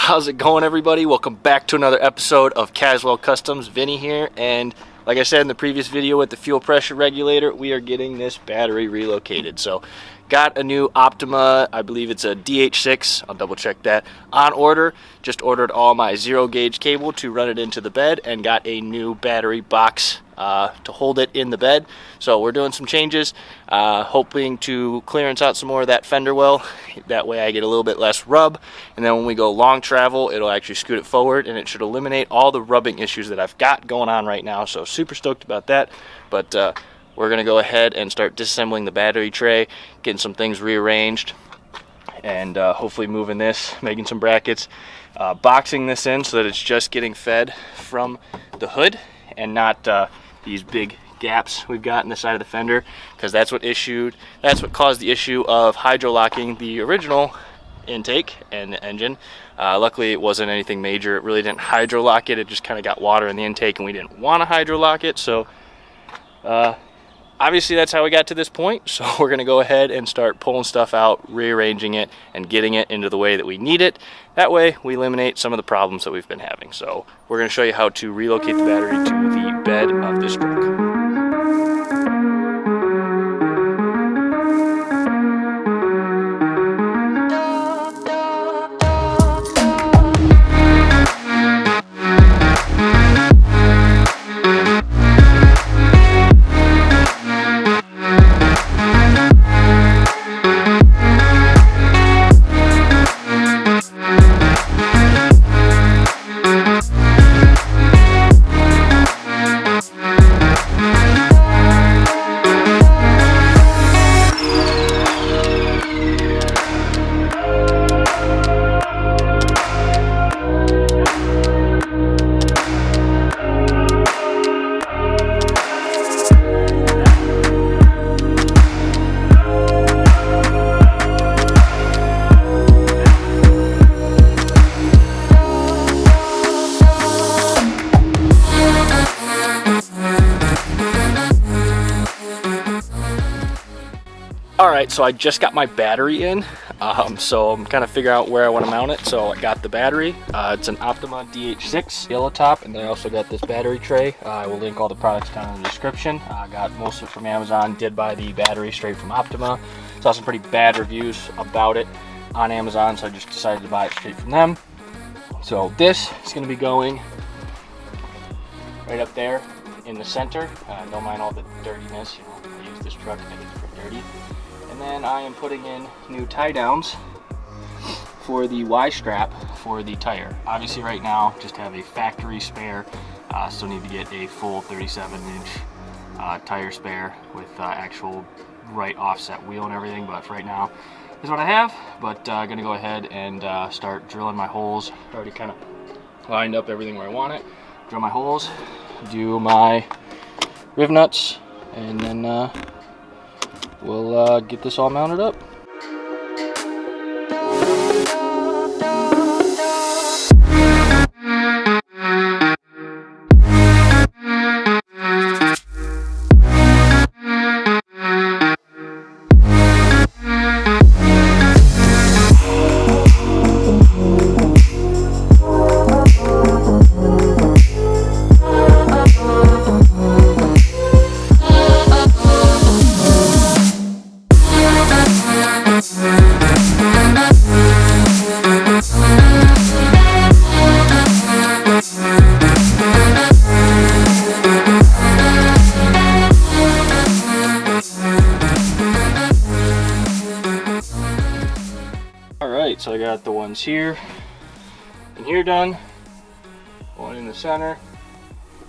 How's it going, everybody? Welcome back to another episode of Caswell Customs. Vinny here, and like I said in the previous video with the fuel pressure regulator, we are getting this battery relocated. So got a new Optima, I believe it's a DH6, I'll double check that, on order. Just ordered all my 0 gauge cable to run it into the bed and got a new battery box to hold it in the bed. So we're doing some changes, hoping to clearance out some more of that fender well. That way I get a little bit less rub, and then when we go long travel, it'll actually scoot it forward, and it should eliminate all the rubbing issues that I've got going on right now. So super stoked about that. But we're gonna go ahead and start disassembling the battery tray, getting some things rearranged, and hopefully moving this, making some brackets, boxing this in so that it's just getting fed from the hood and not these big gaps we've got in the side of the fender, because that's what caused the issue of hydrolocking the original intake and the engine. Luckily it wasn't anything major. It really didn't hydrolock it. It just kind of got water in the intake, and we didn't want to hydrolock it. So obviously that's how we got to this point. So we're going to go ahead and start pulling stuff out, rearranging it, and getting it into the way that we need it. That way we eliminate some of the problems that we've been having. So we're going to show you how to relocate the battery to the bed of this truck. Alright, so I just got my battery in, so I'm kind of figuring out where I want to mount it. So I got the battery. It's an Optima DH6 yellow top, and then I also got this battery tray. I will link all the products down in the description. I got most of it from Amazon, did buy the battery straight from Optima. Saw some pretty bad reviews about it on Amazon, so I just decided to buy it straight from them. So this is going to be going right up there in the center. Don't mind all the dirtiness, you know, I use this truck and it's pretty dirty. And then I am putting in new tie downs for the Y strap for the tire. Obviously right now just have a factory spare. Still need to get a full 37-inch tire spare with actual right offset wheel and everything, but for right now is what I have. But I'm gonna go ahead and start drilling my holes. Already kind of lined up everything where I want it. Drill my holes, do my riv nuts, and then we'll get this all mounted up. Alright, so I got the ones here and here done, one in the center,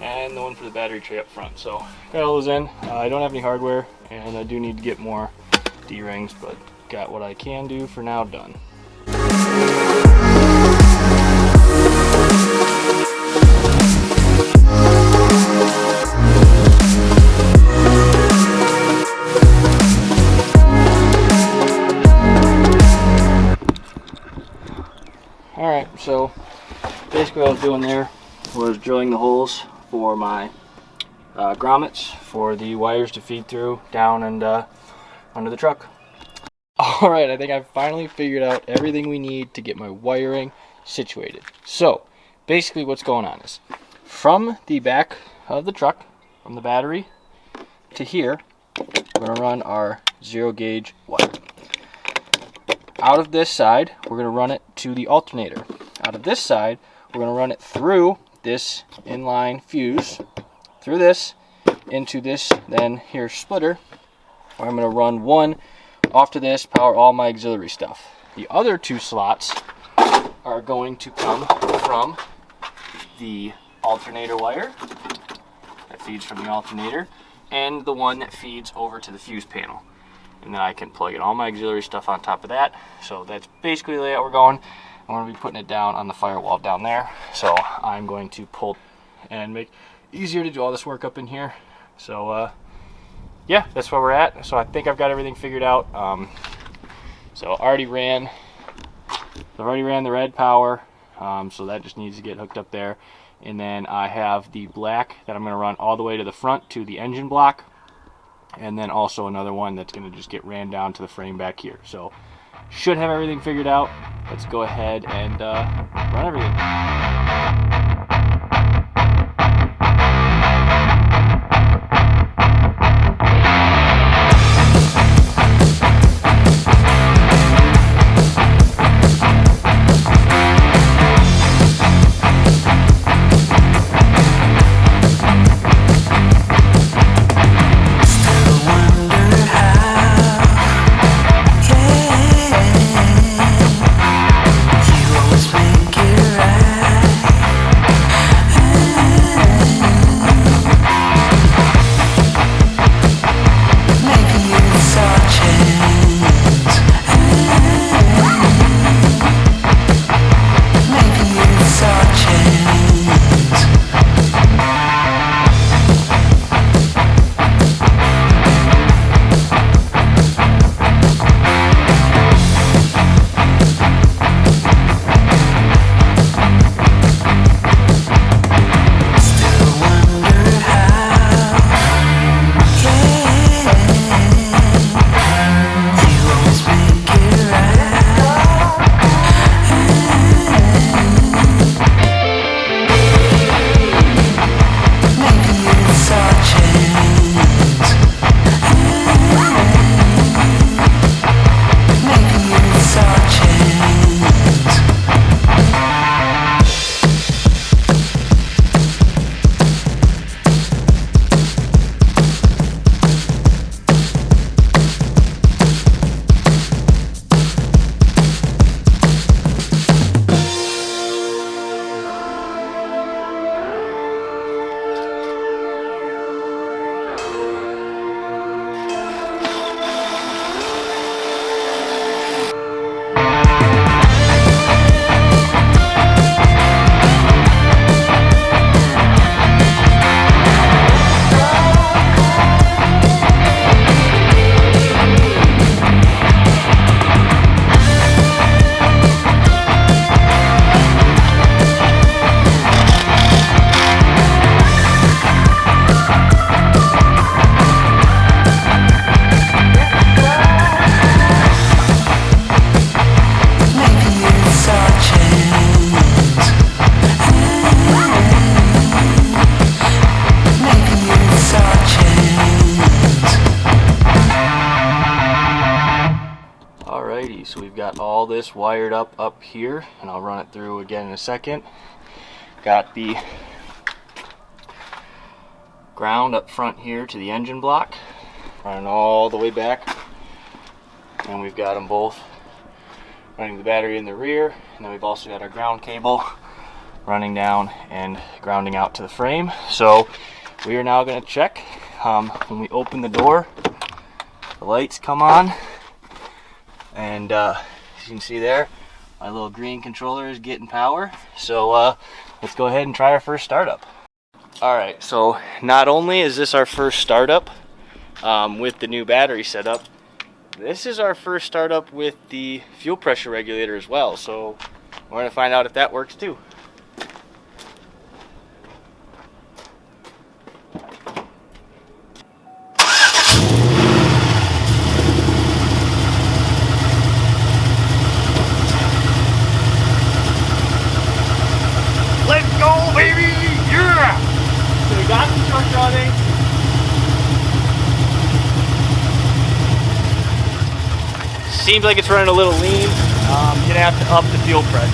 and the one for the battery tray up front. So got all those in. I don't have any hardware, and I do need to get more D-rings, but got what I can do for now done. Alright, so basically what I was doing there was drilling the holes for my grommets for the wires to feed through down and under the truck. Alright, I think I've finally figured out everything we need to get my wiring situated. So basically what's going on is, from the back of the truck, from the battery to here, we're going to run our 0 gauge wire. Out of this side, we're going to run it to the alternator. Out of this side, we're going to run it through this inline fuse, through this, into this then here splitter, where I'm going to run one off to this, power all my auxiliary stuff. The other 2 slots are going to come from the alternator wire that feeds from the alternator, and the one that feeds over to the fuse panel. And then I can plug in all my auxiliary stuff on top of that. So that's basically the layout we're going. I'm going to be putting it down on the firewall down there. So I'm going to pull and make it easier to do all this work up in here. So yeah, that's where we're at. So I think I've got everything figured out. So I've already ran the red power. So that just needs to get hooked up there. And then I have the black that I'm going to run all the way to the front to the engine block. And then also another one that's going to just get ran down to the frame back here. So should have everything figured out. Let's go ahead and run everything. So we've got all this wired up here, and I'll run it through again in a second. Got the ground up front here to the engine block, running all the way back, and we've got them both running the battery in the rear, and then we've also got our ground cable running down and grounding out to the frame. So we are now going to check. When we open the door, the lights come on, and as you can see there, my little green controller is getting power. So let's go ahead and try our first startup. Alright, so not only is this our first startup with the new battery setup, this is our first startup with the fuel pressure regulator as well. So we're going to find out if that works too. go, baby! Yeah! So we got the truck running. Seems like it's running a little lean. Gonna have to up the fuel pressure.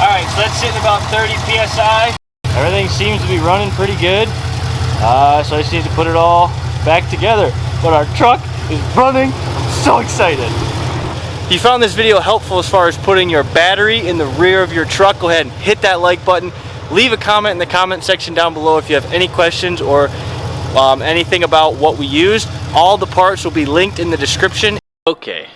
Alright, so that's sitting about 30 psi. Everything seems to be running pretty good. So I just need to put it all back together. But our truck is running. I'm so excited. If you found this video helpful as far as putting your battery in the rear of your truck, go ahead and hit that like button. Leave a comment in the comment section down below if you have any questions or anything about what we used. All the parts will be linked in the description. Okay,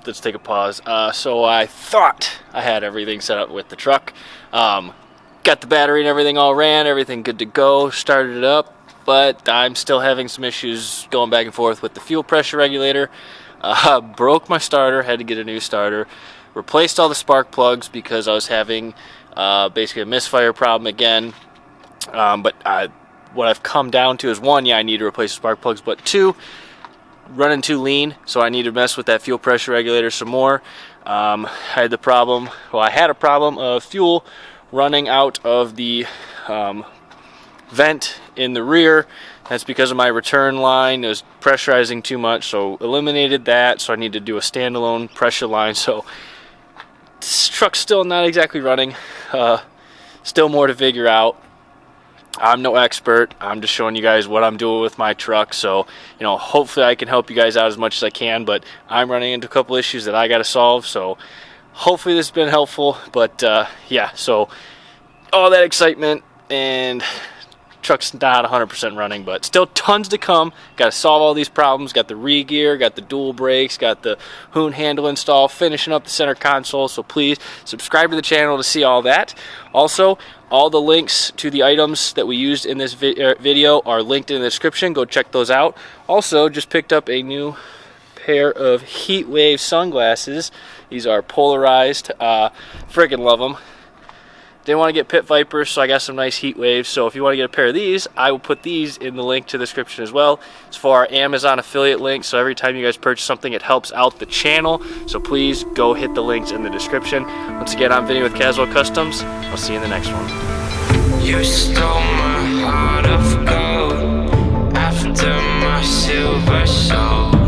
let's take a pause. So I thought I had everything set up with the truck. Got the battery and everything all ran, everything good to go, started it up, but I'm still having some issues going back and forth with the fuel pressure regulator. Broke my starter, had to get a new starter, replaced all the spark plugs because I was having basically a misfire problem again. What I've come down to is one, yeah, I need to replace the spark plugs, but two, running too lean, so I need to mess with that fuel pressure regulator some more. I had a problem of fuel running out of the vent in the rear. That's because of my return line. It was pressurizing too much, so eliminated that. So I need to do a standalone pressure line. So this truck's still not exactly running. Still more to figure out. I'm no expert. I'm just showing you guys what I'm doing with my truck. So, you know, hopefully I can help you guys out as much as I can. But I'm running into a couple issues that I got to solve. So hopefully this has been helpful. But yeah, so all that excitement, and truck's not 100% running, but still tons to come. Got to solve all these problems. Got the re-gear, got the dual brakes, got the hoon handle install, finishing up the center console. So please subscribe to the channel to see all that. Also, all the links to the items that we used in this video are linked in the description. Go check those out. Also, just picked up a new pair of heat wave sunglasses. These are polarized. Friggin' love them. Didn't want to get pit vipers, so I got some nice heat waves. So if you want to get a pair of these, I will put these in the link to the description as well. It's for our Amazon affiliate link, so every time you guys purchase something, it helps out the channel. So please go hit the links in the description. Once again, I'm Vinny with Caswell Customs. I'll see you in the next one. You stole my heart of gold after my silver soul.